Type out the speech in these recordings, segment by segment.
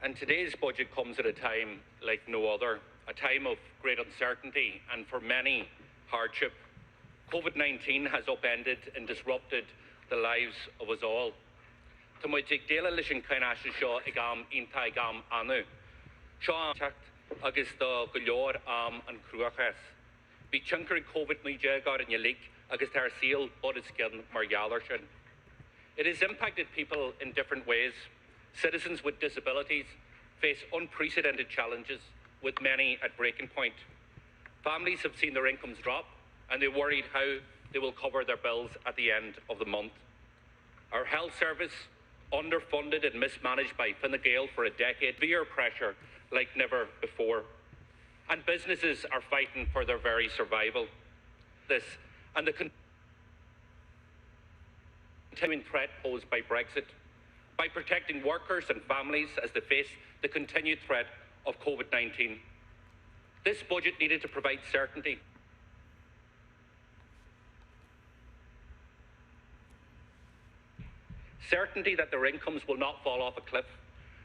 And today's budget comes at a time like no other, a time of great uncertainty and for many hardship. COVID-19 has upended and disrupted the lives of us all. Tá muid ag déile leis an caineastal seo ag am ionta ag am anu. Seo an teacht agus do go leor am an cruachas. Bhí tinkar COVID-19 gar in your league agus tar seal bod is gin mar galar sin. It has impacted people in different ways. Citizens with disabilities face unprecedented challenges, with many at breaking point. Families have seen their incomes drop, and they're worried how they will cover their bills at the end of the month. Our health service, underfunded and mismanaged by Fine Gael for a decade, severe pressure like never before. And businesses are fighting for their very survival. This and the continuing threat posed by Brexit, by protecting workers and families as they face the continued threat of COVID-19. This budget needed to provide certainty. Certainty that their incomes will not fall off a cliff.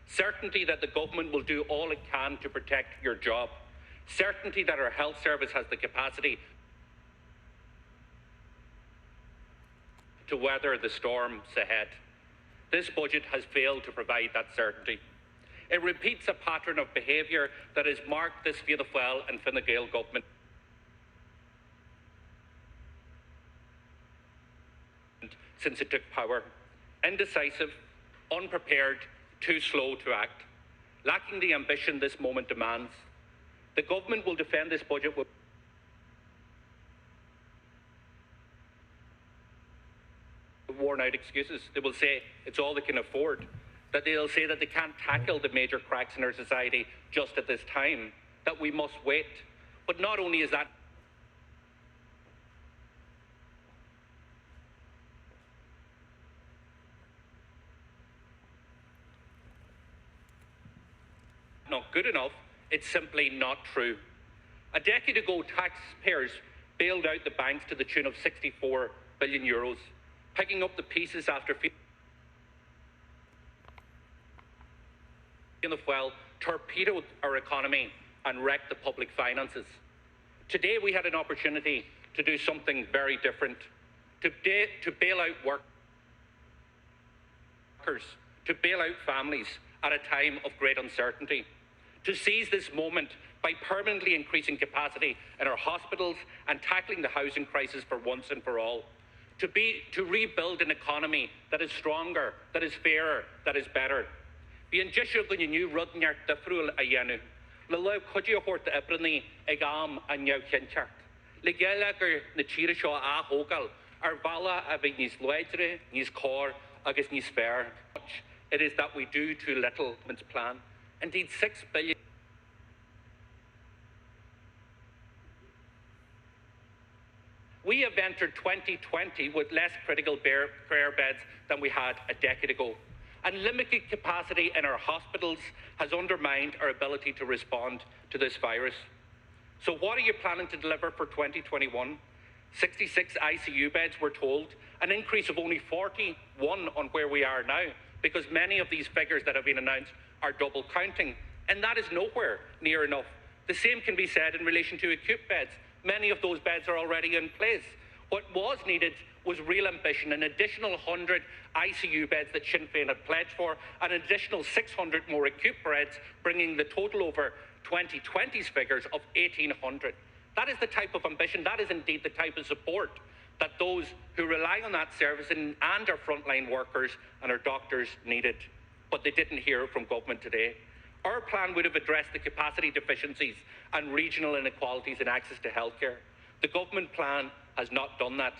Certainty that the government will do all it can to protect your job. Certainty that our health service has the capacity to weather the storms ahead. This budget has failed to provide that certainty. It repeats a pattern of behaviour that has marked this Fianna Fáil and Fine Gael government since it took power. Indecisive, unprepared, too slow to act, lacking the ambition this moment demands. The government will defend this budget with worn-out excuses. They will say it's all they can afford, that they'll say that they can't tackle the major cracks in our society just at this time, that we must wait. But not only is that not good enough, it's simply not true. A decade ago, taxpayers bailed out the banks to the tune of €64 billion, picking up the pieces after Fianna Fáil torpedoed our economy and wrecked the public finances. Today we had an opportunity to do something very different, to bail out workers, to bail out families at a time of great uncertainty, to seize this moment by permanently increasing capacity in our hospitals and tackling the housing crisis for once and for all, to rebuild an economy that is stronger, that is fairer, that is better. Bhíonn deisio go nniu rudneart difriúil a dhéanamh, le leo chuidiú chóirta ibranaí ag am a nneamh cinteart. Le geile gur na tíre seo a thógáil ar bhalla a bhí níos loidre, níos cór agus níos fearr. It is that we do too little plan. Indeed, 6 billion. We have entered 2020 with less critical care beds than we had a decade ago. And limited capacity in our hospitals has undermined our ability to respond to this virus. So what are you planning to deliver for 2021? 66 ICU beds, we're told, an increase of only 41 on where we are now, because many of these figures that have been announced are double counting, and that is nowhere near enough. The same can be said in relation to acute beds. Many of those beds are already in place. What was needed was real ambition, an additional 100 ICU beds that Sinn Féin had pledged for, an additional 600 more acute beds, bringing the total over 2020's figures of 1,800. That is the type of ambition, that is indeed the type of support that those who rely on that service and our frontline workers and our doctors needed. But they didn't hear it from government today. Our plan would have addressed the capacity deficiencies and regional inequalities in access to healthcare. The government plan has not done that.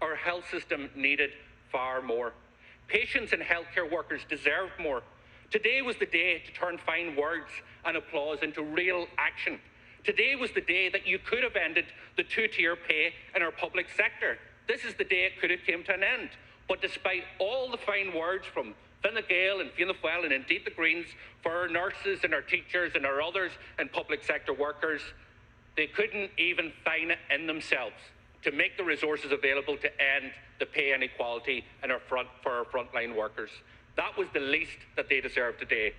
Our health system needed far more. Patients and healthcare workers deserved more. Today was the day to turn fine words and applause into real action. Today was the day that you could have ended the two-tier pay in our public sector. This is the day it could have came to an end. But despite all the fine words from Fine Gael and Fianna Fáil and indeed the Greens for our nurses and our teachers and our others and public sector workers, they couldn't even find it in themselves to make the resources available to end the pay inequality for our frontline workers. That was the least that they deserve today.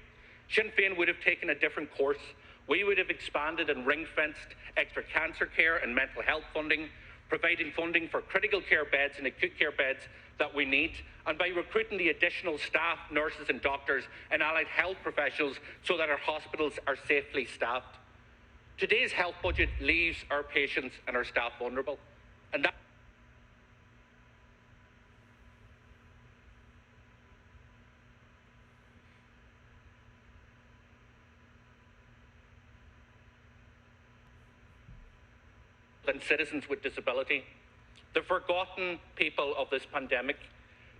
Sinn Féin would have taken a different course. We would have expanded and ring-fenced extra cancer care and mental health funding, providing funding for critical care beds and acute care beds that we need, and by recruiting the additional staff, nurses and doctors and allied health professionals so that our hospitals are safely staffed. Today's health budget leaves our patients and our staff vulnerable. And that and citizens with disability, the forgotten people of this pandemic.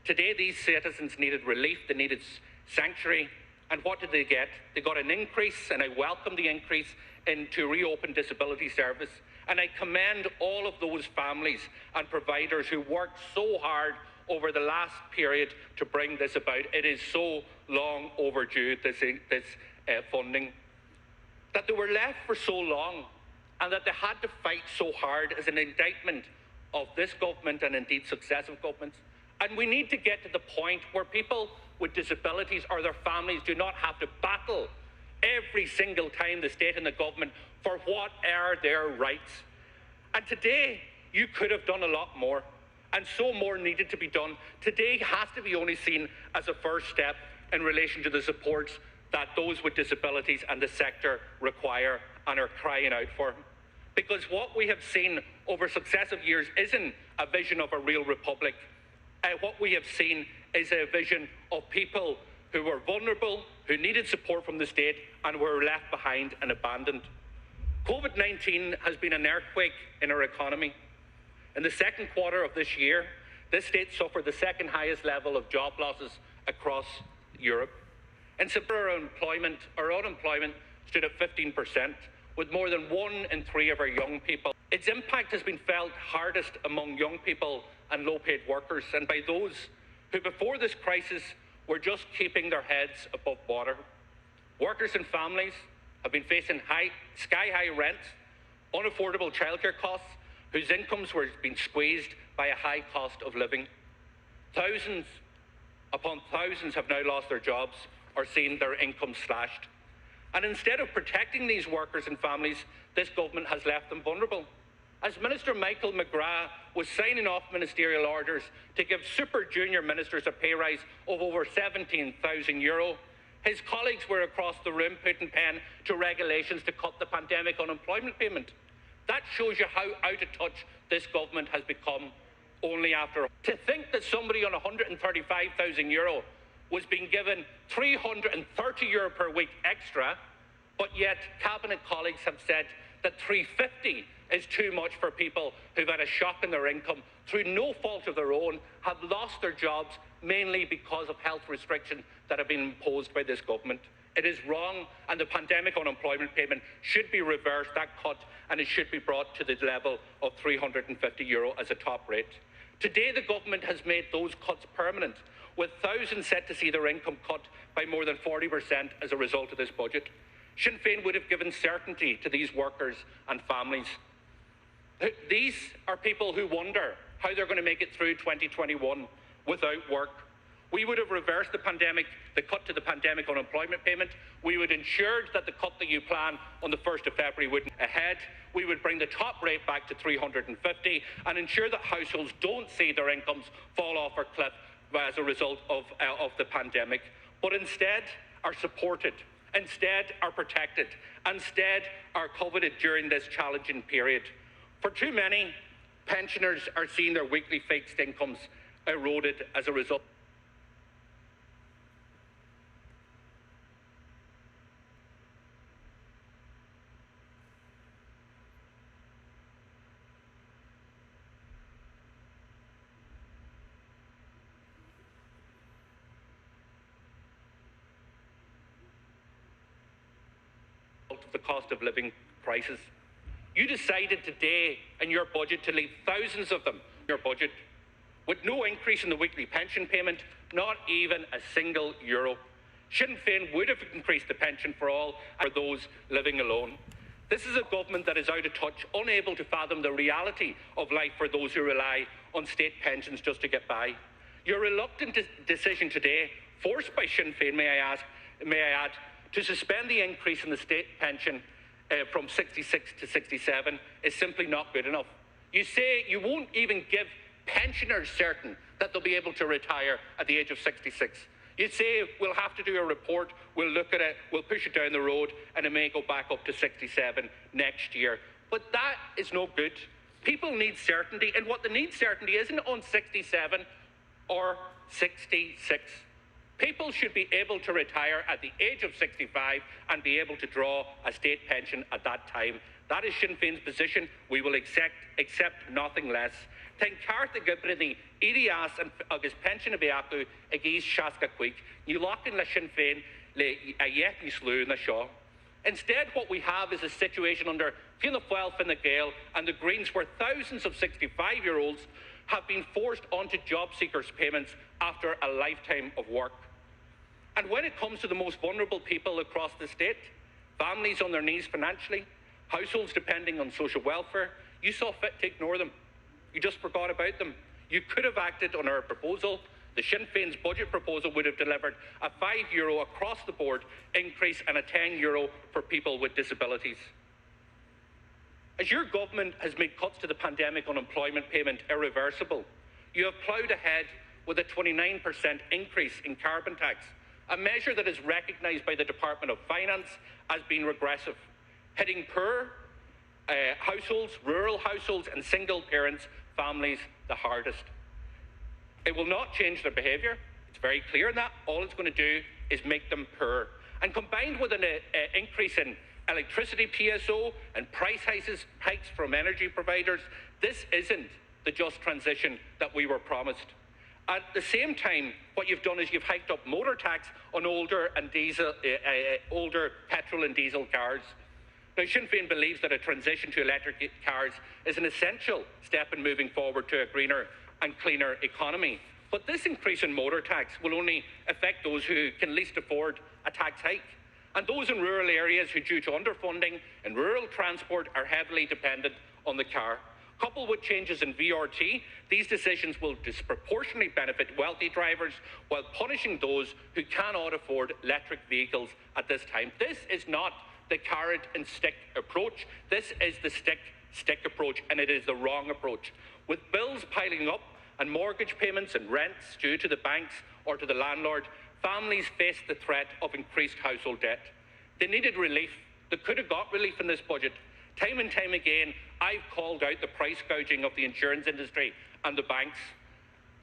Today, these citizens needed relief, they needed sanctuary, and what did they get? They got an increase, and I welcome the increase to reopen disability service. And I commend all of those families and providers who worked so hard over the last period to bring this about. It is so long overdue, this funding, that they were left for so long and that they had to fight so hard as an indictment of this government and indeed successive governments. And we need to get to the point where people with disabilities or their families do not have to battle every single time the state and the government for what are their rights. And today, you could have done a lot more, and so more needed to be done. Today has to be only seen as a first step in relation to the supports that those with disabilities and the sector require and are crying out for. Because what we have seen over successive years isn't a vision of a real republic. What we have seen is a vision of people who were vulnerable, who needed support from the state and were left behind and abandoned. COVID-19 has been an earthquake in our economy. In the second quarter of this year, this state suffered the second highest level of job losses across Europe. In September, our unemployment stood at 15%, with more than 1 in 3 of our young people. Its impact has been felt hardest among young people and low-paid workers, and by those who before this crisis were just keeping their heads above water. Workers and families have been facing sky-high rents, unaffordable childcare costs, whose incomes were being squeezed by a high cost of living. Thousands upon thousands have now lost their jobs or seen their incomes slashed. And instead of protecting these workers and families, this government has left them vulnerable. As Minister Michael McGrath was signing off ministerial orders to give super junior ministers a pay rise of over €17,000, his colleagues were across the room putting pen to regulations to cut the pandemic unemployment payment. That shows you how out of touch this government has become only after. To think that somebody on €135,000 was being given €330 per week extra, but yet Cabinet colleagues have said that €350 is too much for people who've had a shock in their income through no fault of their own, have lost their jobs mainly because of health restrictions that have been imposed by this government. It is wrong, and the pandemic unemployment payment should be reversed, that cut, and it should be brought to the level of €350 as a top rate. Today, the government has made those cuts permanent, with thousands set to see their income cut by more than 40% as a result of this budget. Sinn Féin would have given certainty to these workers and families. These are people who wonder how they're going to make it through 2021 without work. We would have reversed the cut to the pandemic unemployment payment. We would ensure that the cut that you plan on the 1st of February wouldn't ahead. We would bring the top rate back to $350 and ensure that households don't see their incomes fall off a cliff as a result of the pandemic, but instead are supported, instead are protected, instead are coveted during this challenging period. For too many, pensioners are seeing their weekly fixed incomes eroded as a result. Of the cost of living crisis. You decided today in your budget to leave thousands of them in your budget with no increase in the weekly pension payment, not even a single euro. Sinn Féin would have increased the pension for all for those living alone. This is a government that is out of touch, unable to fathom the reality of life for those who rely on state pensions just to get by. Your reluctant decision today, forced by Sinn Féin, may I add, to suspend the increase in the state pension from 66 to 67 is simply not good enough. You say you won't even give pensioners certain that they'll be able to retire at the age of 66. You say we'll have to do a report, we'll look at it, we'll push it down the road, and it may go back up to 67 next year. But that is no good. People need certainty, and what they need certainty isn't on 67 or 66. People should be able to retire at the age of 65 and be able to draw a state pension at that time. That is Sinn Féin's position. We will accept nothing less. Ten carta gybryni irias and agus pension of acu agis shaska quick. You lock in la Sinn Féin le ayet ni slew na shaw. Instead, what we have is a situation under Fianna Fáil, Fine Gael and the Greens where thousands of 65-year-olds have been forced onto job seekers' payments after a lifetime of work. And when it comes to the most vulnerable people across the state, families on their knees financially, households depending on social welfare, you saw fit to ignore them. You just forgot about them. You could have acted on our proposal. The Sinn Féin's budget proposal would have delivered a €5 across the board increase and a €10 for people with disabilities. As your government has made cuts to the pandemic unemployment payment irreversible, you have ploughed ahead with a 29% increase in carbon tax, a measure that is recognised by the Department of Finance as being regressive, hitting poor households, rural households and single parents families the hardest. It will not change their behaviour. It's very clear in that. All it's going to do is make them poor. And combined with an increase in electricity PSO and price hikes from energy providers, this isn't the just transition that we were promised. At the same time, what you've done is you've hiked up motor tax on older petrol and diesel cars. Now, Sinn Féin believes that a transition to electric cars is an essential step in moving forward to a greener and cleaner economy. But this increase in motor tax will only affect those who can least afford a tax hike. And those in rural areas who, due to underfunding in rural transport, are heavily dependent on the car. Coupled with changes in VRT, these decisions will disproportionately benefit wealthy drivers while punishing those who cannot afford electric vehicles at this time. This is not the carrot and stick approach. This is the stick approach, and it is the wrong approach. With bills piling up and mortgage payments and rents due to the banks or to the landlord, families face the threat of increased household debt. They needed relief. They could have got relief in this budget. Time and time again, I've called out the price gouging of the insurance industry and the banks.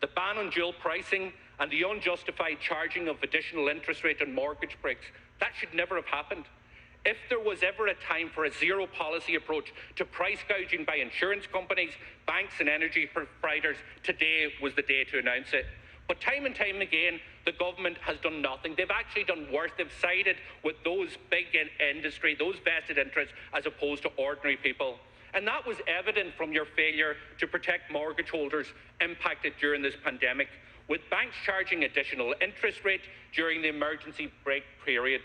The ban on dual pricing and the unjustified charging of additional interest rate on mortgage breaks, that should never have happened. If there was ever a time for a zero policy approach to price gouging by insurance companies, banks and energy providers, today was the day to announce it. But time and time again, the government has done nothing. They've actually done worse. They've sided with those big industry, those vested interests, as opposed to ordinary people. And that was evident from your failure to protect mortgage holders impacted during this pandemic, with banks charging additional interest rate during the emergency break period.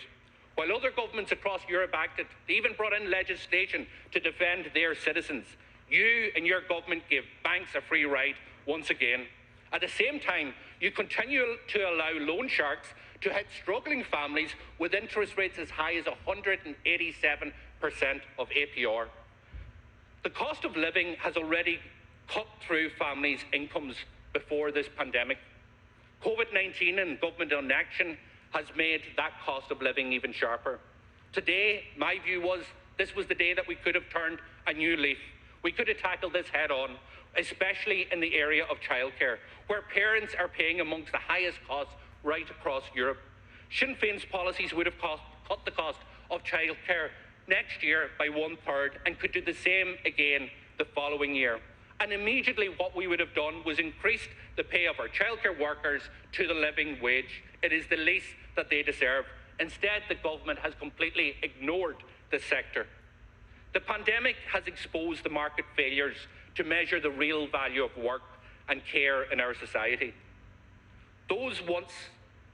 While other governments across Europe acted, they even brought in legislation to defend their citizens. You and your government gave banks a free ride once again. At the same time, you continue to allow loan sharks to hit struggling families with interest rates as high as 187% of APR. The cost of living has already cut through families' incomes before this pandemic. COVID-19 and government inaction has made that cost of living even sharper. Today, my view was this was the day that we could have turned a new leaf. We could have tackled this head on, especially in the area of childcare, where parents are paying amongst the highest costs right across Europe. Sinn Féin's policies would have cut the cost of childcare next year by 1/3 and could do the same again the following year. And immediately what we would have done was increased the pay of our childcare workers to the living wage. It is the least that they deserve. Instead, the government has completely ignored the sector. The pandemic has exposed the market failures to measure the real value of work and care in our society. Those once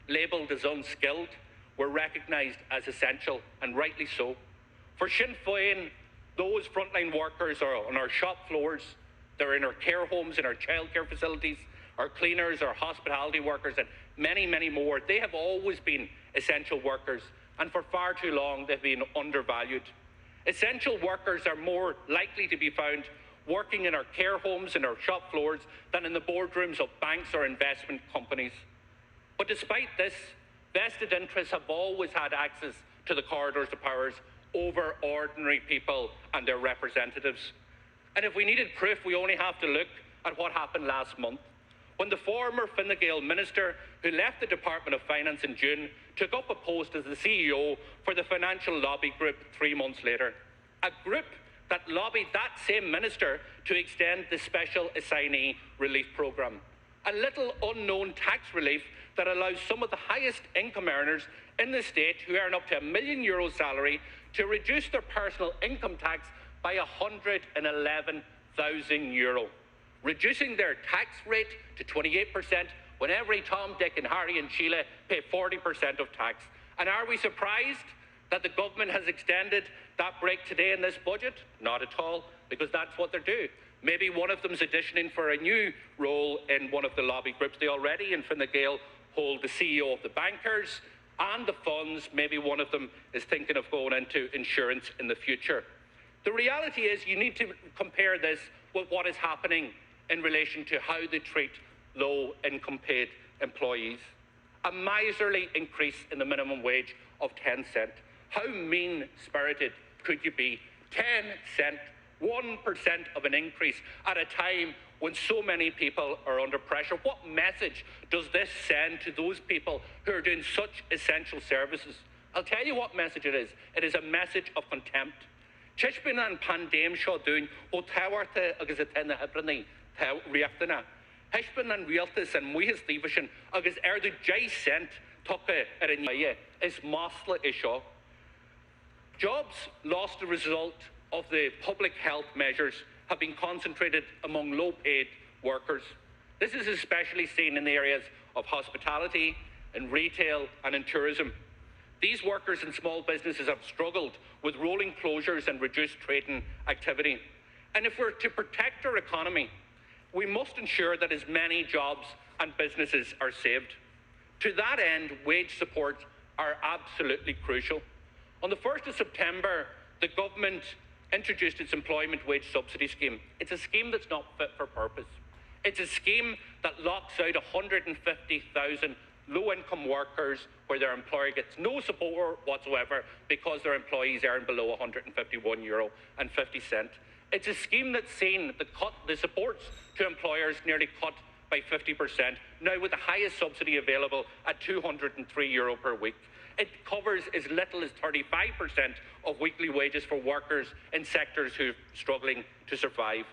labelled as unskilled were recognised as essential, and rightly so. For Sinn Féin, those frontline workers are on our shop floors, they're in our care homes, in our childcare facilities, our cleaners, our hospitality workers, and many, many more. They have always been essential workers, and for far too long they've been undervalued. Essential workers are more likely to be found working in our care homes and our shop floors than in the boardrooms of banks or investment companies. But despite this, vested interests have always had access to the corridors of powers over ordinary people and their representatives. And if we needed proof, we only have to look at what happened last month, when the former Fine Gael minister, who left the Department of Finance in June, took up a post as the CEO for the financial lobby group 3 months later. A group that lobbied that same minister to extend the special assignee relief programme. A little unknown tax relief that allows some of the highest income earners in the state, who earn up to €1 million salary, to reduce their personal income tax by €111,000, reducing their tax rate to 28% when every Tom, Dick and Harry in Chile pay 40% of tax. And are we surprised that the government has extended that break today in this budget? Not at all, because that's what they're doing. Maybe one of them's auditioning for a new role in one of the lobby groups. They already in Fine Gael hold the CEO of the bankers and the funds. Maybe one of them is thinking of going into insurance in the future. The reality is you need to compare this with what is happening in relation to how they treat low-income paid employees. A miserly increase in the minimum wage of 10 cents. How mean-spirited could you be? 10 cents, 1% of an increase at a time when so many people are under pressure. What message does this send to those people who are doing such essential services? I'll tell you what message it is. It is a message of contempt. Tishbin and pandem seo dún ó táhairte agus a tena hebrani riachtainna. Tishbin and realtas and muhas thievishin agus erdu 10 cent tucha ar an is mosla isho. Jobs lost as a result of the public health measures have been concentrated among low-paid workers. This is especially seen in the areas of hospitality, in retail and in tourism. These workers and small businesses have struggled with rolling closures and reduced trading activity. And if we're to protect our economy, we must ensure that as many jobs and businesses are saved. To that end, wage supports are absolutely crucial. On the 1st of September, the government introduced its employment wage subsidy scheme. It's a scheme that's not fit for purpose. It's a scheme that locks out 150,000 low-income workers where their employer gets no support whatsoever because their employees earn below €151.50. It's a scheme that's seen the supports to employers nearly cut by 50%, now with the highest subsidy available at €203 per week. It covers as little as 35% of weekly wages for workers in sectors who are struggling to survive.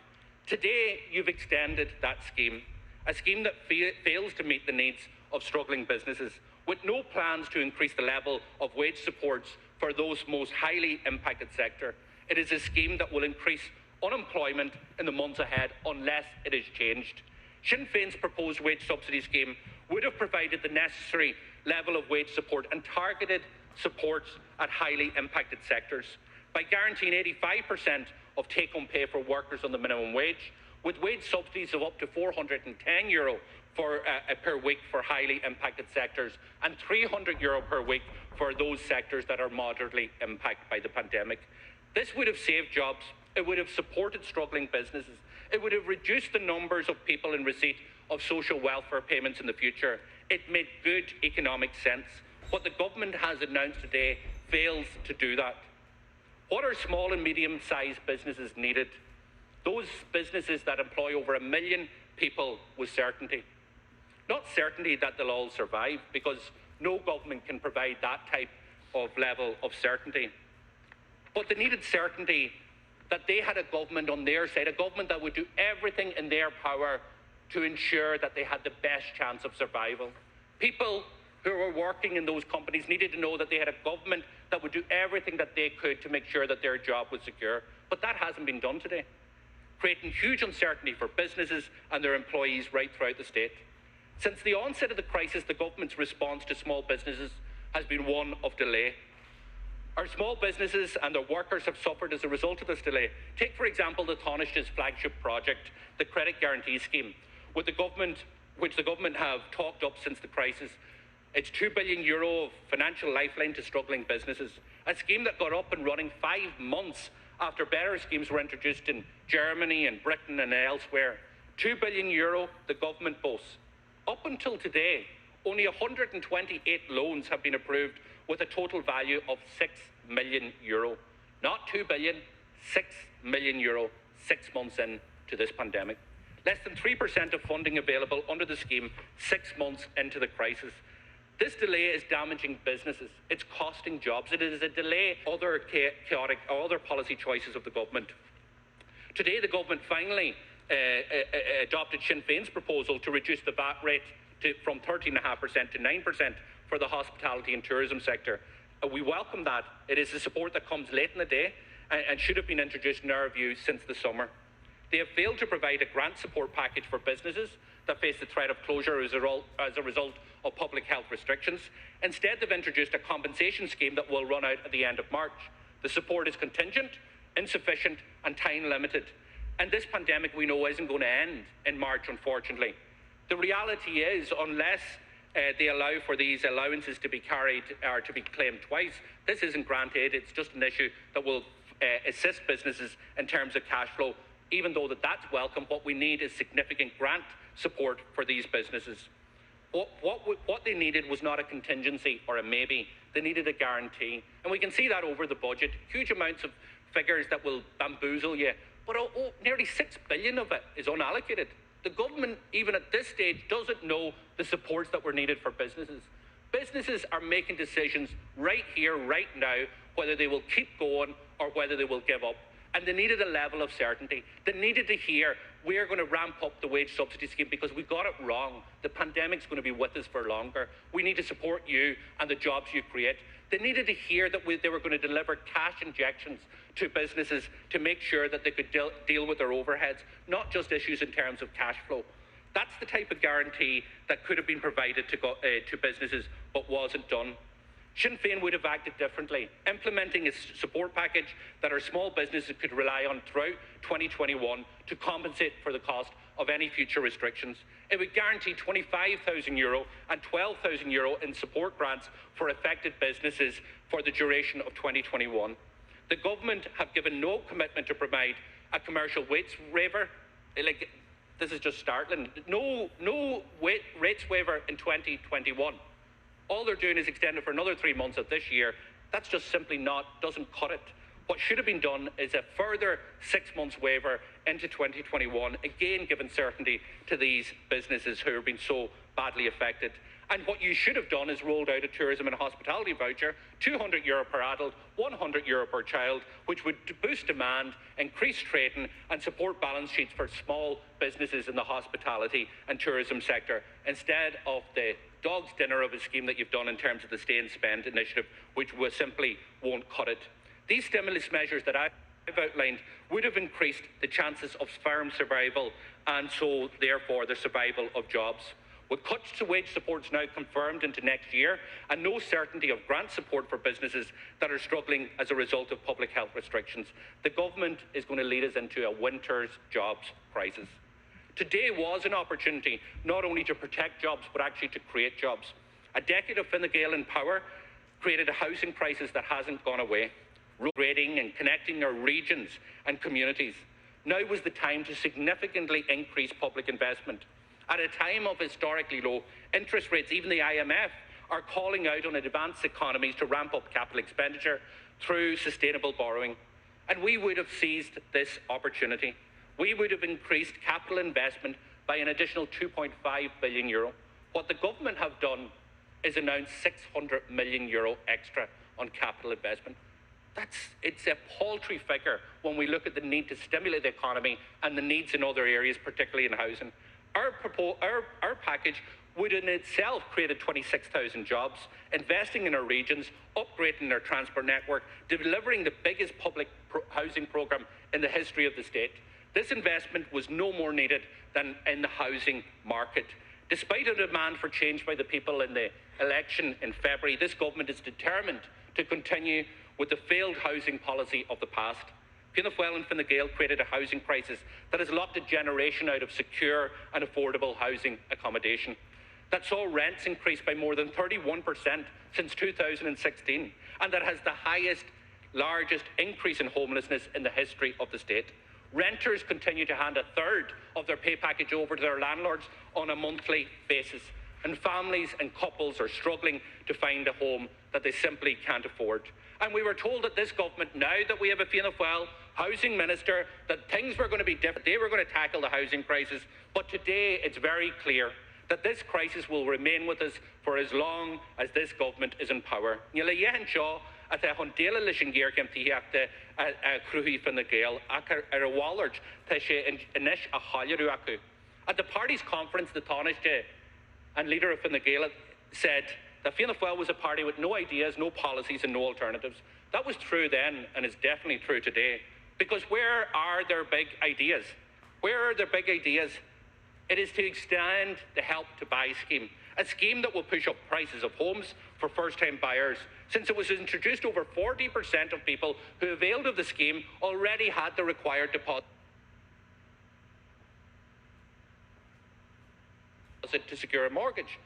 Today, you've extended that scheme, a scheme that fails to meet the needs of struggling businesses, with no plans to increase the level of wage supports for those most highly impacted sectors. It is a scheme that will increase unemployment in the months ahead unless it is changed. Sinn Féin's proposed wage subsidy scheme would have provided the necessary level of wage support and targeted supports at highly impacted sectors by guaranteeing 85% of take-home pay for workers on the minimum wage, with wage subsidies of up to €410 per week for highly impacted sectors and €300 per week for those sectors that are moderately impacted by the pandemic. This would have saved jobs. It would have supported struggling businesses. It would have reduced the numbers of people in receipt of social welfare payments in the future. It made good economic sense. What the government has announced today fails to do that. What are small and medium-sized businesses needed? Those businesses that employ over 1 million people with certainty. Not certainty that they'll all survive, because no government can provide that type of level of certainty. But they needed certainty that they had a government on their side, a government that would do everything in their power to ensure that they had the best chance of survival. People who were working in those companies needed to know that they had a government that would do everything that they could to make sure that their job was secure. But that hasn't been done today, creating huge uncertainty for businesses and their employees right throughout the state. Since the onset of the crisis, the government's response to small businesses has been one of delay. Our small businesses and their workers have suffered as a result of this delay. Take, for example, the Taoiseach's flagship project, the Credit Guarantee Scheme, which the government have talked up since the crisis. It's €2 billion of financial lifeline to struggling businesses, a scheme that got up and running 5 months after better schemes were introduced in Germany and Britain and elsewhere. €2 billion the government boasts. Up until today, only 128 loans have been approved with a total value of €6 million. Not €2 billion, €6 million 6 months into this pandemic. Less than 3% of funding available under the scheme 6 months into the crisis. This delay is damaging businesses. It's costing jobs. It is a delay other chaotic or other policy choices of the government. Today, the government finally adopted Sinn Féin's proposal to reduce the VAT rate from 13.5% to 9% for the hospitality and tourism sector. We welcome that. It is a support that comes late in the day and should have been introduced in our view since the summer. They have failed to provide a grant support package for businesses that face the threat of closure as a result of public health restrictions. Instead, they've introduced a compensation scheme that will run out at the end of March. The support is contingent, insufficient and time limited. And this pandemic, we know, isn't going to end in March, unfortunately. The reality is, unless they allow for these allowances to be carried or to be claimed twice, this isn't grant aid. It's just an issue that will assist businesses in terms of cash flow. Even though that's welcome, what we need is significant grant support for these businesses. What they needed was not a contingency or a maybe. They needed a guarantee. And we can see that over the budget. Huge amounts of figures that will bamboozle you. But nearly €6 billion of it is unallocated. The government, even at this stage, doesn't know the supports that were needed for businesses. Businesses are making decisions right here, right now, whether they will keep going or whether they will give up. And they needed a level of certainty. They needed to hear, we're going to ramp up the wage subsidy scheme because we got it wrong. The pandemic's going to be with us for longer. We need to support you and the jobs you create. They needed to hear that they were going to deliver cash injections to businesses to make sure that they could deal with their overheads, not just issues in terms of cash flow. That's the type of guarantee that could have been provided to businesses but wasn't done. Sinn Féin would have acted differently, implementing a support package that our small businesses could rely on throughout 2021 to compensate for the cost of any future restrictions. It would guarantee €25,000 and €12,000 in support grants for affected businesses for the duration of 2021. The government have given no commitment to provide a commercial rates waiver. This is just startling. No rates waiver in 2021. All they're doing is extend it for another 3 months of this year. That's just simply doesn't cut it. What should have been done is a further 6 months waiver into 2021, again giving certainty to these businesses who have been so badly affected. And what you should have done is rolled out a tourism and hospitality voucher, €200 per adult, €100 per child, which would boost demand, increase trading and support balance sheets for small businesses in the hospitality and tourism sector, instead of the dog's dinner of a scheme that you've done in terms of the Stay and Spend initiative, which simply won't cut it. These stimulus measures that I've outlined would have increased the chances of firm survival and so therefore the survival of jobs. With cuts to wage supports now confirmed into next year and no certainty of grant support for businesses that are struggling as a result of public health restrictions, the government is going to lead us into a winter's jobs crisis. Today was an opportunity not only to protect jobs but actually to create jobs. A decade of Fine Gael in power created a housing crisis that hasn't gone away, rating and connecting our regions and communities. Now was the time to significantly increase public investment. At a time of historically low interest rates, even the IMF are calling out on advanced economies to ramp up capital expenditure through sustainable borrowing. And we would have seized this opportunity. We would have increased capital investment by an additional €2.5 billion. What the government have done is announce €600 million extra on capital investment. It's a paltry figure when we look at the need to stimulate the economy and the needs in other areas, particularly in housing. Our package would in itself create 26,000 jobs, investing in our regions, upgrading our transport network, delivering the biggest public housing programme in the history of the state. This investment was no more needed than in the housing market. Despite a demand for change by the people in the election in February, this government is determined to continue with the failed housing policy of the past. Fianna Fáil and Fine Gael created a housing crisis that has locked a generation out of secure and affordable housing accommodation, that saw rents increase by more than 31% since 2016, and that has the largest increase in homelessness in the history of the state. Renters continue to hand a third of their pay package over to their landlords on a monthly basis, and families and couples are struggling to find a home that they simply can't afford. And we were told that this government, now that we have a Fianna Fáil housing minister, that things were going to be different. They were going to tackle the housing crisis. But today it's very clear that this crisis will remain with us for as long as this government is in power. At the Hundela Lishingir Kemtiakte Kruhi Fine Gael, a Wallard, Inish a Halaruaku. At the party's conference, the Taoiseach and leader of Fine Gael said that Fianna Fáil was a party with no ideas, no policies and no alternatives. That was true then and is definitely true today. Because where are their big ideas? Where are their big ideas? It is to extend the Help to Buy scheme, a scheme that will push up prices of homes for first-time buyers. Since it was introduced, over 40% of people who availed of the scheme already had the required deposit to secure a mortgage.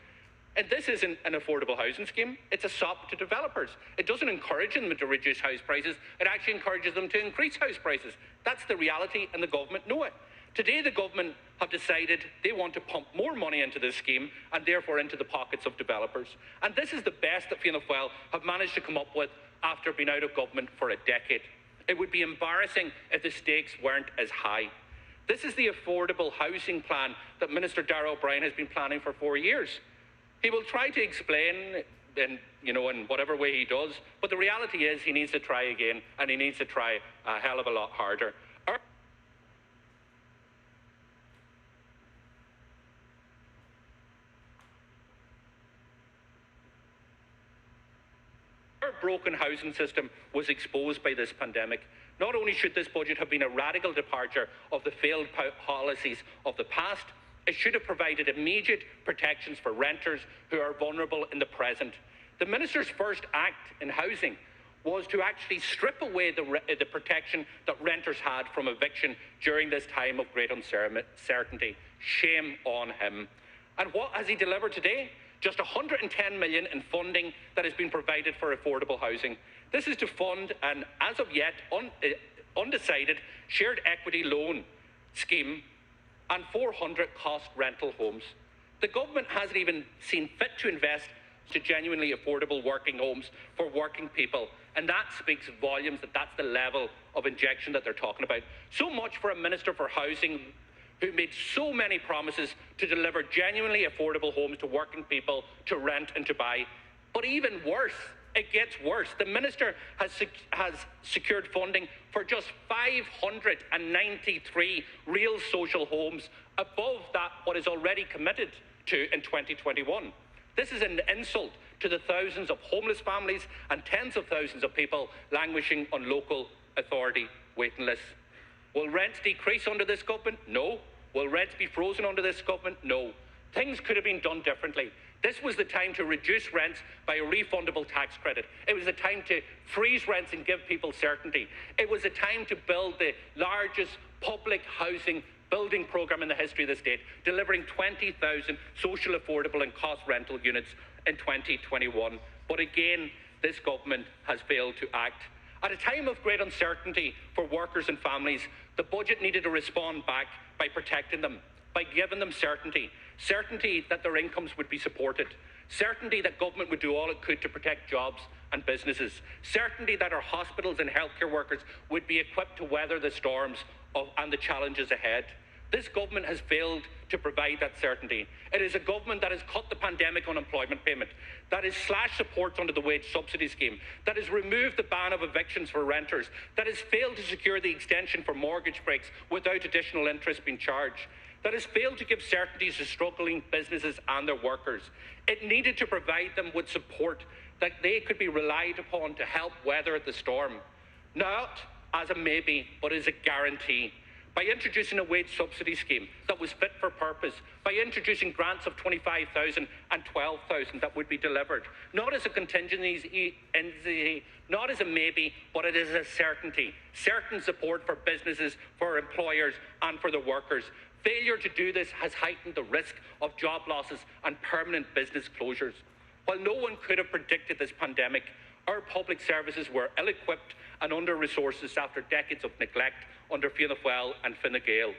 And this isn't an affordable housing scheme. It's a sop to developers. It doesn't encourage them to reduce house prices. It actually encourages them to increase house prices. That's the reality, and the government know it. Today, the government have decided they want to pump more money into this scheme and therefore into the pockets of developers. And this is the best that Fianna Fáil have managed to come up with after being out of government for a decade. It would be embarrassing if the stakes weren't as high. This is the affordable housing plan that Minister Darragh O'Brien has been planning for 4 years. He will try to explain in whatever way he does, but the reality is he needs to try again, and he needs to try a hell of a lot harder. Our broken housing system was exposed by this pandemic. Not only should this budget have been a radical departure of the failed policies of the past, it should have provided immediate protections for renters who are vulnerable in the present. The Minister's first act in housing was to actually strip away the protection that renters had from eviction during this time of great uncertainty. Shame on him. And what has he delivered today? Just 110 million in funding that has been provided for affordable housing. This is to fund an, as of yet, undecided shared equity loan scheme and 400 cost rental homes. The government hasn't even seen fit to invest to genuinely affordable working homes for working people. And that speaks volumes that that's the level of injection that they're talking about. So much for a Minister for Housing who made so many promises to deliver genuinely affordable homes to working people to rent and to buy. But even worse, it gets worse. The Minister has secured funding for just 593 real social homes above that what is already committed to in 2021. This is an insult to the thousands of homeless families and tens of thousands of people languishing on local authority waiting lists. Will rents decrease under this government? No. Will rents be frozen under this government? No. Things could have been done differently. This was the time to reduce rents by a refundable tax credit. It was the time to freeze rents and give people certainty. It was a time to build the largest public housing building programme in the history of the state, delivering 20,000 social affordable and cost rental units in 2021. But again, this government has failed to act. At a time of great uncertainty for workers and families, the budget needed to respond back by protecting them, by giving them certainty. Certainty that their incomes would be supported. Certainty that government would do all it could to protect jobs and businesses. Certainty that our hospitals and healthcare workers would be equipped to weather the storms and the challenges ahead. This government has failed to provide that certainty. It is a government that has cut the pandemic unemployment payment, that has slashed supports under the wage subsidy scheme, that has removed the ban of evictions for renters, that has failed to secure the extension for mortgage breaks without additional interest being charged, that has failed to give certainties to struggling businesses and their workers. It needed to provide them with support that they could be relied upon to help weather the storm. Not as a maybe, but as a guarantee. By introducing a wage subsidy scheme that was fit for purpose, by introducing grants of 25,000 and 12,000 that would be delivered, not as a contingency, not as a maybe, but it is a certainty. Certain support for businesses, for employers and for the workers. Failure to do this has heightened the risk of job losses and permanent business closures. While no one could have predicted this pandemic, our public services were ill-equipped and under-resourced after decades of neglect under Fianna Fáil and Fine Gael.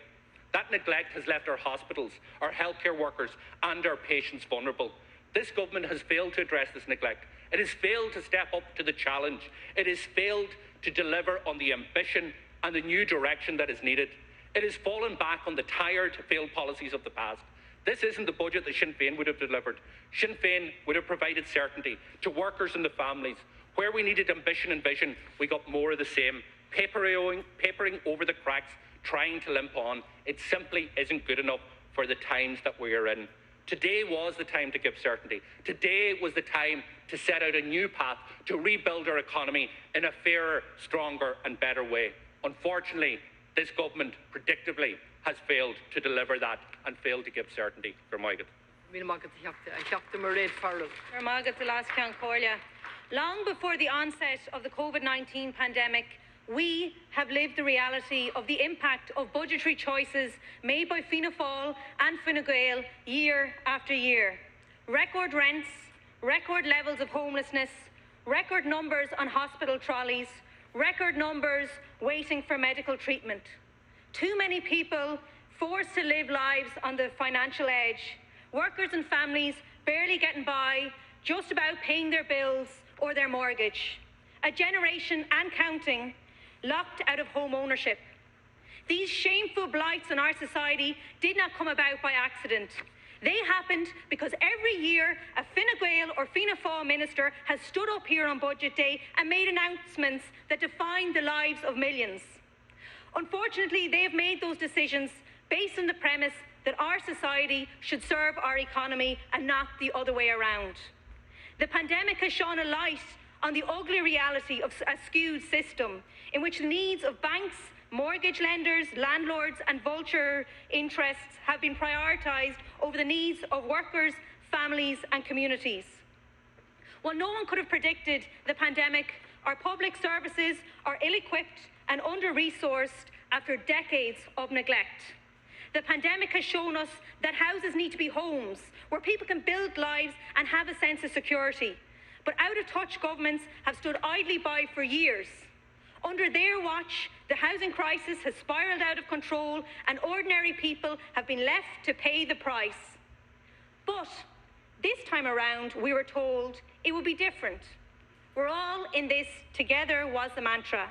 That neglect has left our hospitals, our healthcare workers and our patients vulnerable. This government has failed to address this neglect. It has failed to step up to the challenge. It has failed to deliver on the ambition and the new direction that is needed. It has fallen back on the tired, failed policies of the past. This isn't the budget that Sinn Féin would have delivered. Sinn Féin would have provided certainty to workers and the families. Where we needed ambition and vision, we got more of the same. Papering over the cracks, trying to limp on. It simply isn't good enough for the times that we are in. Today was the time to give certainty. Today was the time to set out a new path to rebuild our economy in a fairer, stronger and better way. Unfortunately, this government predictably has failed to deliver that and failed to give certainty. Mairéad Farrell. Long before the onset of the COVID-19 pandemic, we have lived the reality of the impact of budgetary choices made by Fianna Fáil and Fine Gael year after year. Record rents, record levels of homelessness, record numbers on hospital trolleys, record numbers waiting for medical treatment. Too many people forced to live lives on the financial edge. Workers and families barely getting by, just about paying their bills or their mortgage. A generation and counting locked out of home ownership. These shameful blights on our society did not come about by accident. They happened because every year a Fine Gael or Fianna Fáil minister has stood up here on budget day and made announcements that define the lives of millions. Unfortunately, they have made those decisions based on the premise that our society should serve our economy and not the other way around. The pandemic has shone a light on the ugly reality of a skewed system in which the needs of banks, mortgage lenders, landlords and vulture interests have been prioritised over the needs of workers, families and communities. While no one could have predicted the pandemic, our public services are ill-equipped and under-resourced after decades of neglect. The pandemic has shown us that houses need to be homes where people can build lives and have a sense of security. But out-of-touch governments have stood idly by for years. Under their watch, the housing crisis has spiralled out of control and ordinary people have been left to pay the price. But this time around, we were told it would be different. We're all in this together was the mantra.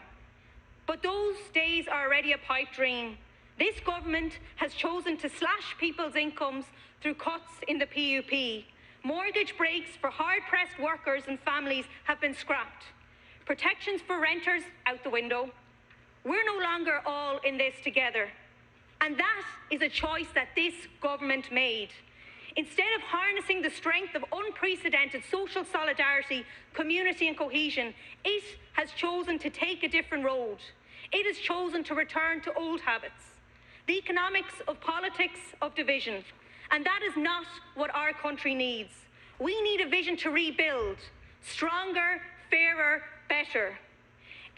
But those days are already a pipe dream. This government has chosen to slash people's incomes through cuts in the PUP. Mortgage breaks for hard-pressed workers and families have been scrapped. Protections for renters out the window. We're no longer all in this together. And that is a choice that this government made. Instead of harnessing the strength of unprecedented social solidarity, community and cohesion, it has chosen to take a different road. It has chosen to return to old habits. The economics of politics of division. And that is not what our country needs. We need a vision to rebuild. Stronger, fairer, better.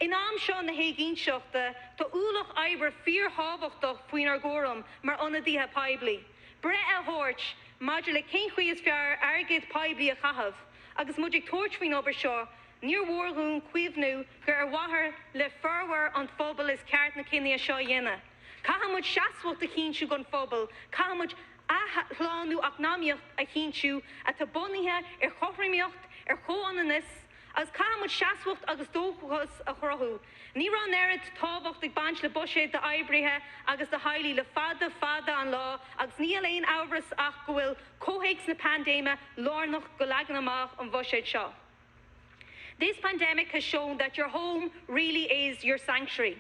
In am seo na héigínseachta, tá úlach oibre fíorthábhachtach faoin ar gcóram mar ionadaithe poiblí. Bre a thabhairt, maidir le cén fear airgid poiblí a chathab, agus muidig tuairt faoin obair seo, níor mhórthún cuimhnú gur ar mhaithe le fearmhar an phobal is ceart na cinine seo dhéine. Caithfimid seasmhacht a chinsiú gon phobal, caithfimid athláánú ach námíocht a chinsiú a tá bunaithe ar chothraimíocht ar chomhanas as caithfimid seasmhacht agus dóchas a chruthú. Ní ran éiread tábhacht ag baint le buiséad de oibrithe agus de hailí le fada an lá agus ní aléon ábhras ach go bhfuil cóhéics na pandéime lárnach go leagan amach an bhuiséad seo. This pandemic has shown that your home really is your sanctuary.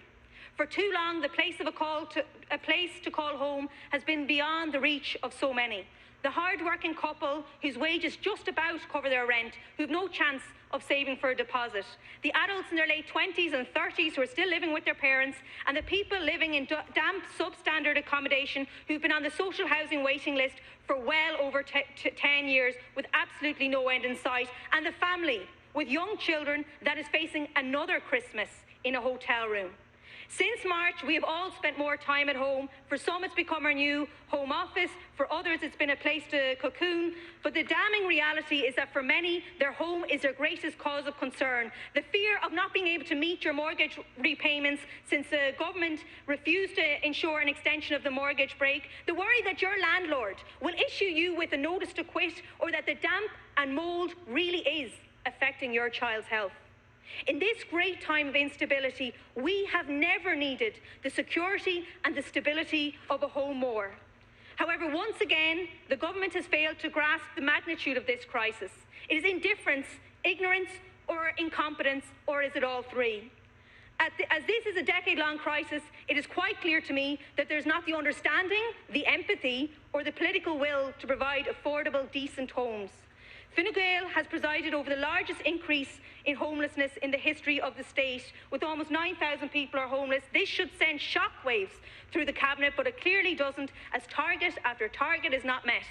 For too long, the place to call home has been beyond the reach of so many. The hard-working couple whose wages just about cover their rent, who have no chance of saving for a deposit. The adults in their late 20s and 30s who are still living with their parents, and the people living in damp, substandard accommodation who've been on the social housing waiting list for well over 10 years with absolutely no end in sight, and the family with young children that is facing another Christmas in a hotel room. Since March, we have all spent more time at home. For some, it's become our new home office. For others, it's been a place to cocoon. But the damning reality is that for many, their home is their greatest cause of concern. The fear of not being able to meet your mortgage repayments since the government refused to ensure an extension of the mortgage break. The worry that your landlord will issue you with a notice to quit, or that the damp and mould really is affecting your child's health. In this great time of instability, we have never needed the security and the stability of a home more. However, once again, the government has failed to grasp the magnitude of this crisis. It is indifference, ignorance, or incompetence, or is it all three? As this is a decade-long crisis, it is quite clear to me that there's not the understanding, the empathy, or the political will to provide affordable, decent homes. Fine Gael has presided over the largest increase in homelessness in the history of the state, with almost 9,000 people are homeless. This should send shockwaves through the cabinet, but it clearly doesn't, as target after target is not met.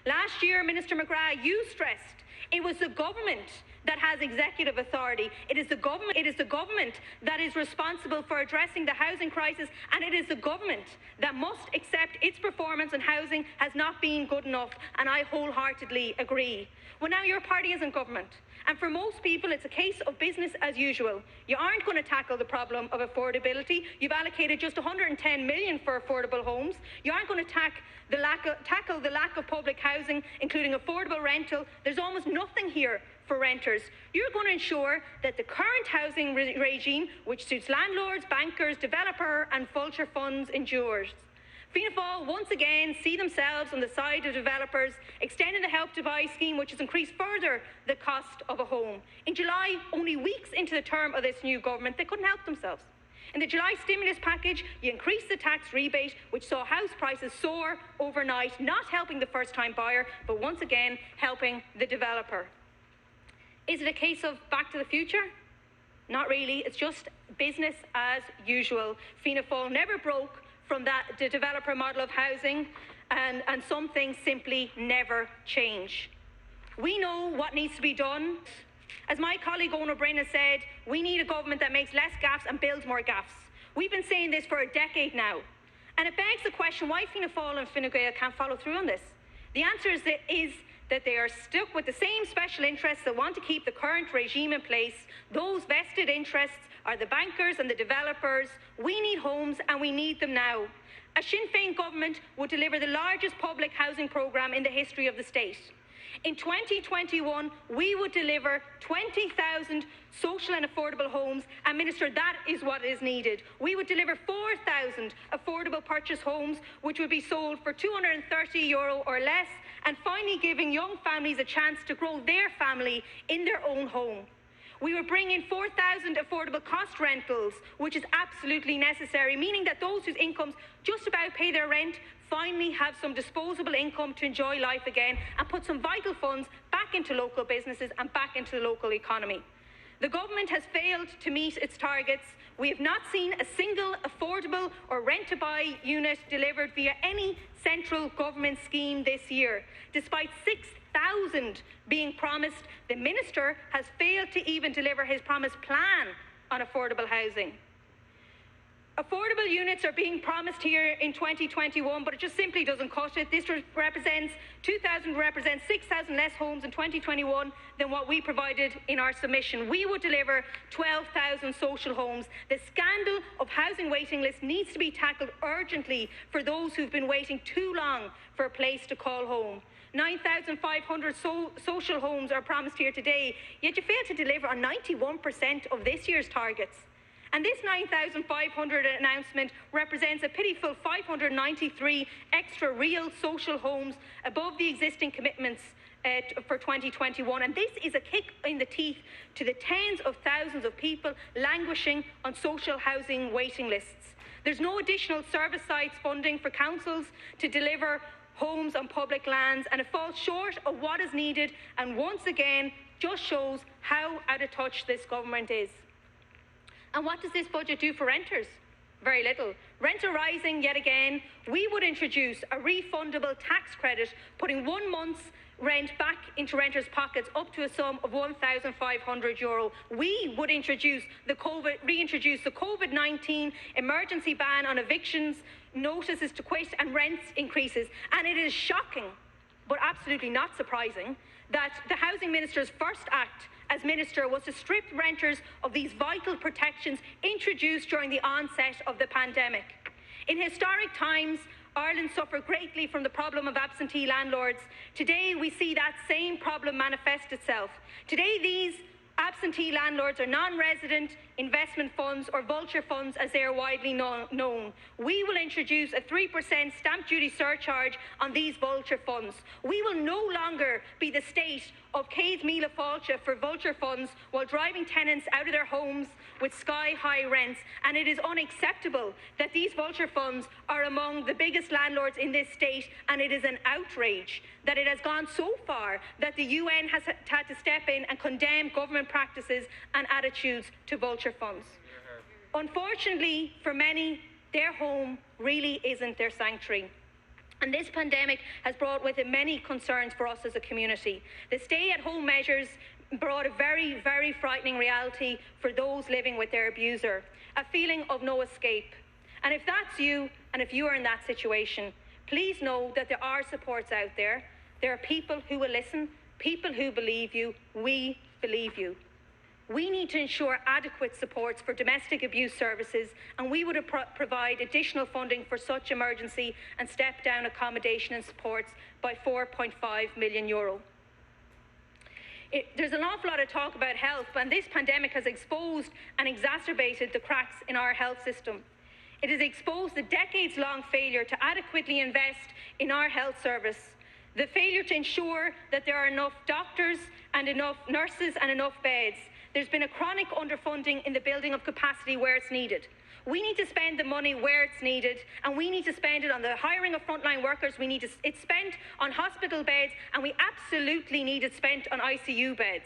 Last year, Minister McGrath, you stressed it was the government that has executive authority. It is the government that is responsible for addressing the housing crisis, and it is the government that must accept its performance on housing has not been good enough, and I wholeheartedly agree. Well, now your party is in government, and for most people it's a case of business as usual. You aren't going to tackle the problem of affordability. You've allocated just 110 million for affordable homes. You aren't going to tackle the lack of public housing, including affordable rental. There's almost nothing here for renters. You're going to ensure that the current housing regime, which suits landlords, bankers, developer and vulture funds, endures. Fianna Fáil once again see themselves on the side of developers, extending the Help to Buy scheme, which has increased further the cost of a home. In July, only weeks into the term of this new government, they couldn't help themselves. In the July stimulus package, you increased the tax rebate, which saw house prices soar overnight, not helping the first-time buyer, but once again helping the developer. Is it a case of back to the future? Not really. It's just business as usual. Fianna Fáil never broke from the developer model of housing, and some things simply never change. We know what needs to be done. As my colleague Ona Brennan said, we need a government that makes less gaffes and builds more gaffes. We've been saying this for a decade now. And it begs the question why Fianna Fáil and Fine Gael can't follow through on this. The answer is that they are stuck with the same special interests that want to keep the current regime in place. Those vested interests are the bankers and the developers. We need homes and we need them now. A Sinn Féin government would deliver the largest public housing programme in the history of the state. In 2021, we would deliver 20,000 social and affordable homes, and Minister, that is what is needed. We would deliver 4,000 affordable purchase homes, which would be sold for €230 or less, and finally giving young families a chance to grow their family in their own home. We would bring in 4,000 affordable cost rentals, which is absolutely necessary, meaning that those whose incomes just about pay their rent finally have some disposable income to enjoy life again and put some vital funds back into local businesses and back into the local economy. The government has failed to meet its targets. We have not seen a single affordable or rent-to-buy unit delivered via any central government scheme this year. Despite 6,000 being promised, the Minister has failed to even deliver his promised plan on affordable housing. Affordable units are being promised here in 2021, but it just simply doesn't cut it. This represents 6,000 less homes in 2021 than what we provided in our submission. We would deliver 12,000 social homes. The scandal of housing waiting lists needs to be tackled urgently for those who've been waiting too long for a place to call home. 9,500 social homes are promised here today, yet you fail to deliver on 91% of this year's targets. And this 9,500 announcement represents a pitiful 593 extra real social homes above the existing commitments for 2021. And this is a kick in the teeth to the tens of thousands of people languishing on social housing waiting lists. There's no additional service sites funding for councils to deliver homes on public lands, and it falls short of what is needed, and once again just shows how out of touch this government is. And what does this budget do for renters? Very little. Rent are rising yet again. We would introduce a refundable tax credit, putting 1 month's rent back into renters' pockets up to a sum of €1,500. We would reintroduce the COVID-19 emergency ban on evictions, notices to quit and rent increases. And it is shocking, but absolutely not surprising, that the Housing Minister's first act as Minister was to strip renters of these vital protections introduced during the onset of the pandemic. In historic times, Ireland suffered greatly from the problem of absentee landlords. Today, we see that same problem manifest itself. Today, these absentee landlords are non-resident investment funds, or vulture funds as they are widely known. We will introduce a 3% stamp duty surcharge on these vulture funds. We will no longer be the state of Céad Míle Fáilte for vulture funds while driving tenants out of their homes with sky-high rents, and it is unacceptable that these vulture funds are among the biggest landlords in this state, and it is an outrage that it has gone so far that the UN has had to step in and condemn government practices and attitudes to vulture funds. Unfortunately, for many, their home really isn't their sanctuary. And this pandemic has brought with it many concerns for us as a community. The stay-at-home measures brought a very, very frightening reality for those living with their abuser, a feeling of no escape. And if that's you, and if you are in that situation, please know that there are supports out there. There are people who will listen, people who believe you. We believe you. We need to ensure adequate supports for domestic abuse services, and we would provide additional funding for such emergency and step-down accommodation and supports by €4.5 million. There's an awful lot of talk about health, and this pandemic has exposed and exacerbated the cracks in our health system. It has exposed the decades-long failure to adequately invest in our health service, the failure to ensure that there are enough doctors and enough nurses and enough beds. There's been a chronic underfunding in the building of capacity where it's needed. We need to spend the money where it's needed, and we need to spend it on the hiring of frontline workers. We need it spent on hospital beds, and we absolutely need it spent on ICU beds.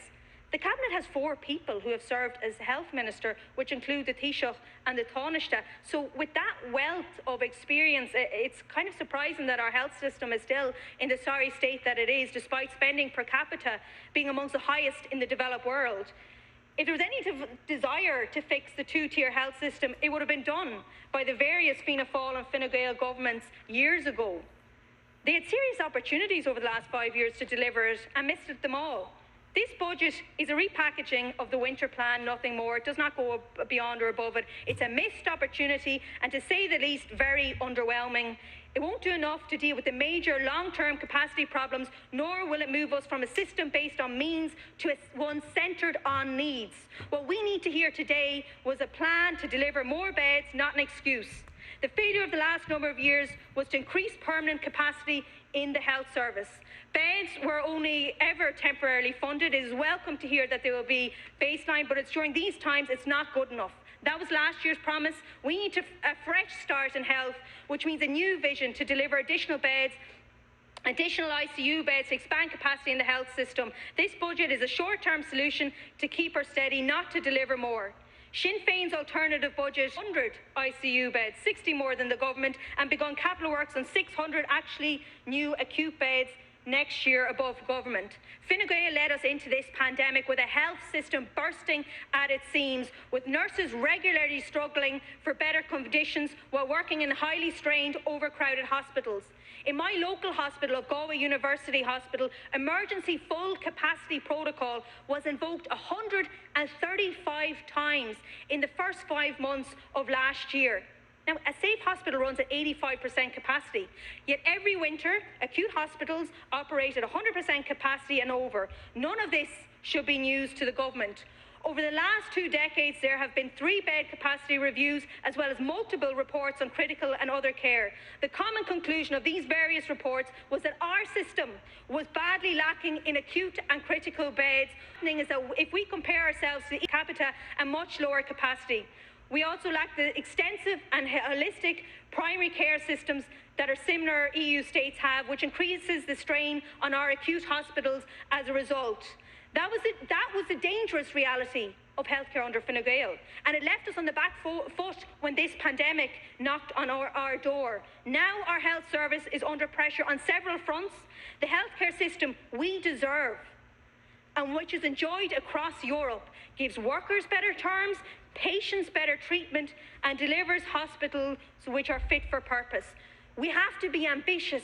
The Cabinet has 4 people who have served as Health Minister, which include the Taoiseach and the Taoiseach. So with that wealth of experience, it's kind of surprising that our health system is still in the sorry state that it is, despite spending per capita being amongst the highest in the developed world. If there was any desire to fix the 2-tier health system, it would have been done by the various Fianna Fáil and Fine Gael governments years ago. They had serious opportunities over the last 5 years to deliver it and missed them all. This budget is a repackaging of the winter plan, nothing more. It does not go beyond or above it. It's a missed opportunity and, to say the least, very underwhelming. It won't do enough to deal with the major long-term capacity problems, nor will it move us from a system based on means to one centred on needs. What we need to hear today was a plan to deliver more beds, not an excuse. The failure of the last number of years was to increase permanent capacity in the health service. Beds were only ever temporarily funded. It is welcome to hear that they will be baseline, but it's during these times it's not good enough. That was last year's promise. We need a fresh start in health, which means a new vision to deliver additional beds, additional ICU beds to expand capacity in the health system. This budget is a short-term solution to keep her steady, not to deliver more. Sinn Féin's alternative budget, 100 ICU beds, 60 more than the government, and begun capital works on 600 actually new acute beds next year above government. Fine Gael led us into this pandemic with a health system bursting at its seams, with nurses regularly struggling for better conditions while working in highly strained, overcrowded hospitals. In my local hospital of Galway University Hospital, emergency full capacity protocol was invoked 135 times in the first 5 months of last year. Now, a safe hospital runs at 85% capacity, yet every winter, acute hospitals operate at 100% capacity and over. None of this should be news to the government. Over the last 2 decades, there have been 3-bed capacity reviews, as well as multiple reports on critical and other care. The common conclusion of these various reports was that our system was badly lacking in acute and critical beds. Is that if we compare ourselves to capita and much lower capacity, we also lack the extensive and holistic primary care systems that our similar EU states have, which increases the strain on our acute hospitals as a result. That was the dangerous reality of healthcare under Fine Gael, and it left us on the back foot when this pandemic knocked on our door. Now our health service is under pressure on several fronts. The healthcare system we deserve, and which is enjoyed across Europe, gives workers better terms, patients better treatment, and delivers hospitals which are fit for purpose. We have to be ambitious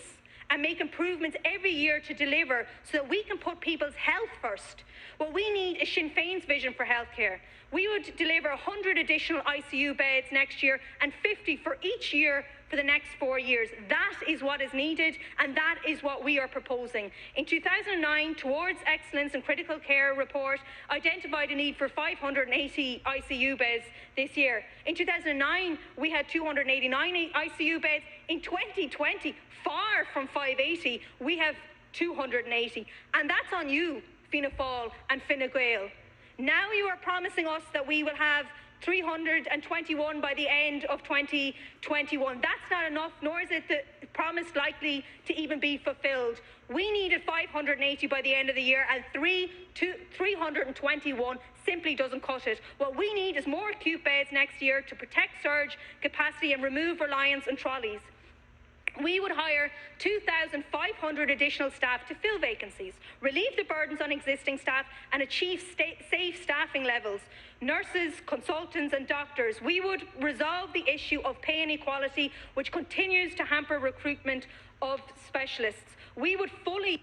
and make improvements every year to deliver so that we can put people's health first. What we need is Sinn Féin's vision for healthcare. We would deliver 100 additional ICU beds next year and 50 for each year for the next 4 years. That is what is needed, and that is what we are proposing. In 2009, Towards Excellence in Critical Care report identified a need for 580 ICU beds this year. In 2009, we had 289 ICU beds. In 2020, far from 580, we have 280. And that's on you, Fianna Fáil and Fine Gael. Now you are promising us that we will have 321 by the end of 2021. That's not enough, nor is it the promise likely to even be fulfilled. We needed 580 by the end of the year, and 321 simply doesn't cut it. What we need is more acute beds next year to protect surge capacity and remove reliance on trolleys. We would hire 2,500 additional staff to fill vacancies, relieve the burdens on existing staff, and achieve safe staffing levels. Nurses, consultants and doctors. We would resolve the issue of pay inequality, which continues to hamper recruitment of specialists. We would fully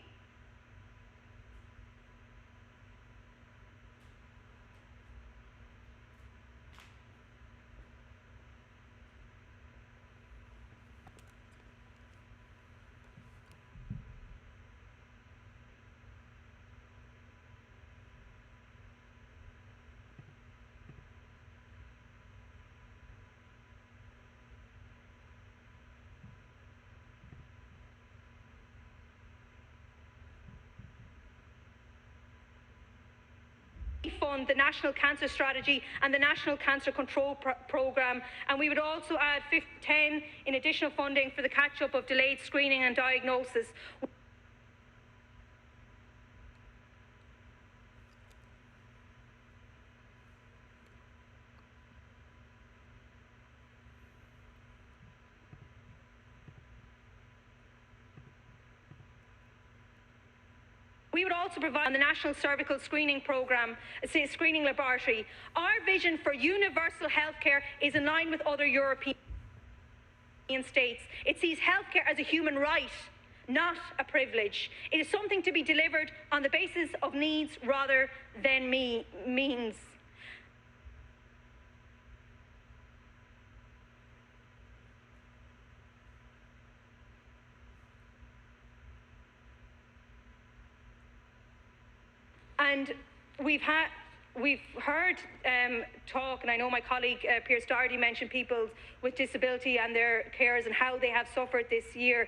fund the National Cancer Strategy and the National Cancer Control Programme, and we would also add 10 in additional funding for the catch-up of delayed screening and diagnosis. We would also provide on the National Cervical Screening Programme, screening laboratory. Our vision for universal healthcare is in line with other European states. It sees healthcare as a human right, not a privilege. It is something to be delivered on the basis of needs rather than means. And we've heard talk, and I know my colleague Pearse Doherty mentioned people with disability and their carers and how they have suffered this year.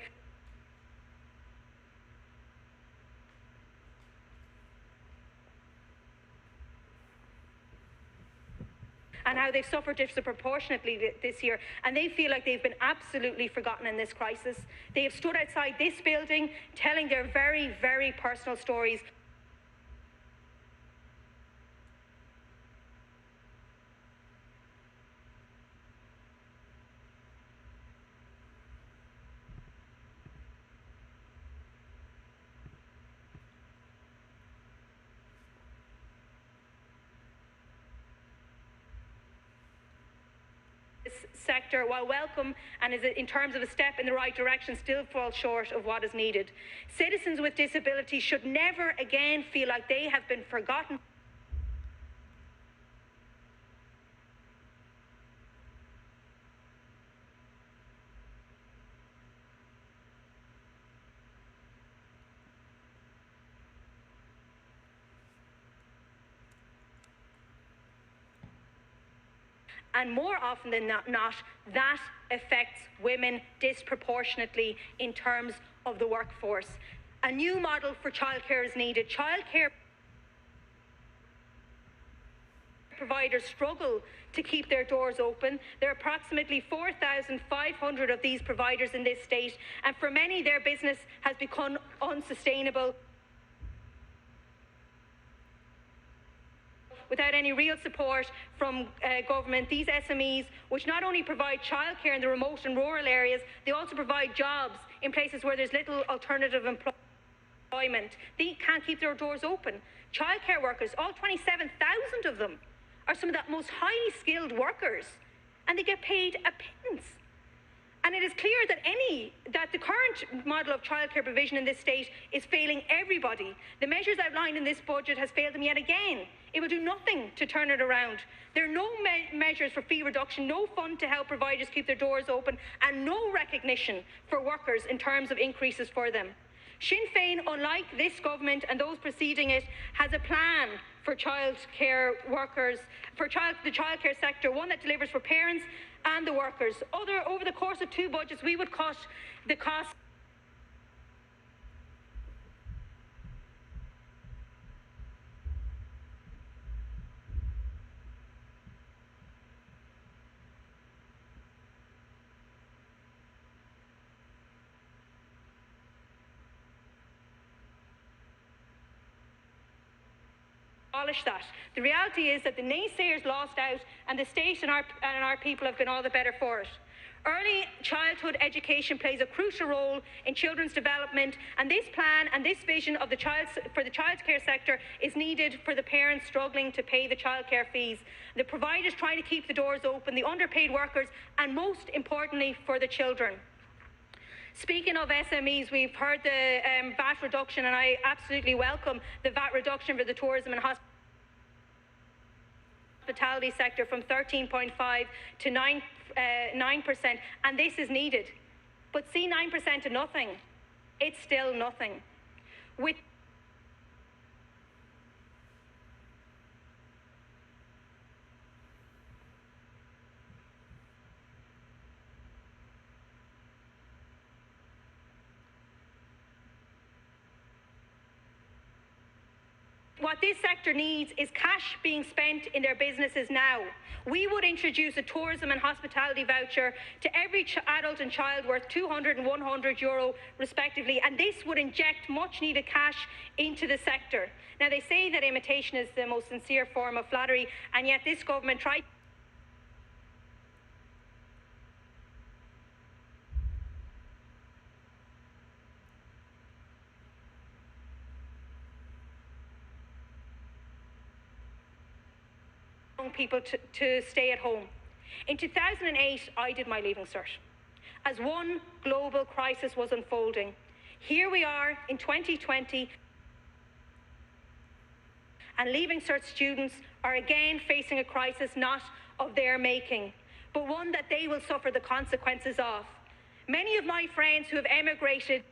And how they've suffered disproportionately this year. And they feel like they've been absolutely forgotten in this crisis. They have stood outside this building telling their very, very personal stories. Sector, while welcome and is in terms of a step in the right direction, still falls short of what is needed. Citizens with disability should never again feel like they have been forgotten. And more often than not, that affects women disproportionately in terms of the workforce. A new model for childcare is needed. Childcare providers struggle to keep their doors open. There are approximately 4,500 of these providers in this state, and for many, their business has become unsustainable. Without any real support from government, these SMEs, which not only provide childcare in the remote and rural areas, they also provide jobs in places where there's little alternative employment. They can't keep their doors open. Childcare workers, all 27,000 of them, are some of the most highly skilled workers, and they get paid a pittance. And it is clear that the current model of childcare provision in this state is failing everybody. The measures outlined in this budget has failed them yet again. It will do nothing to turn it around. There are no measures for fee reduction, no fund to help providers keep their doors open, and no recognition for workers in terms of increases for them. Sinn Féin, unlike this government and those preceding it, has a plan for childcare workers, for the childcare sector, one that delivers for parents and the workers. Over the course of 2 budgets, we would cut the cost that. The reality is that the naysayers lost out, and the state and our people have been all the better for it. Early childhood education plays a crucial role in children's development, and this plan and this vision of for the childcare sector is needed for the parents struggling to pay the childcare fees, the providers trying to keep the doors open, the underpaid workers, and most importantly for the children. Speaking of SMEs, we've heard the VAT reduction, and I absolutely welcome the VAT reduction for the tourism and hospitality sector from 13.5% to 9%, and this is needed. But see, 9% to nothing, it's still nothing. With what this sector needs is cash being spent in their businesses now. We would introduce a tourism and hospitality voucher to every adult and child worth €200 and €100 respectively, and this would inject much needed cash into the sector. Now, they say that imitation is the most sincere form of flattery, and yet this government tried young people to stay at home. In 2008, I did my Leaving Cert. As one global crisis was unfolding, here we are in 2020, and Leaving Cert students are again facing a crisis not of their making, but one that they will suffer the consequences of. Many of my friends who have emigrated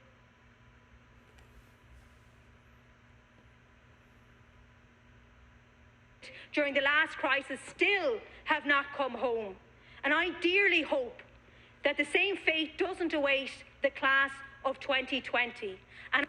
during the last crisis still have not come home. And I dearly hope that the same fate doesn't await the class of 2020. And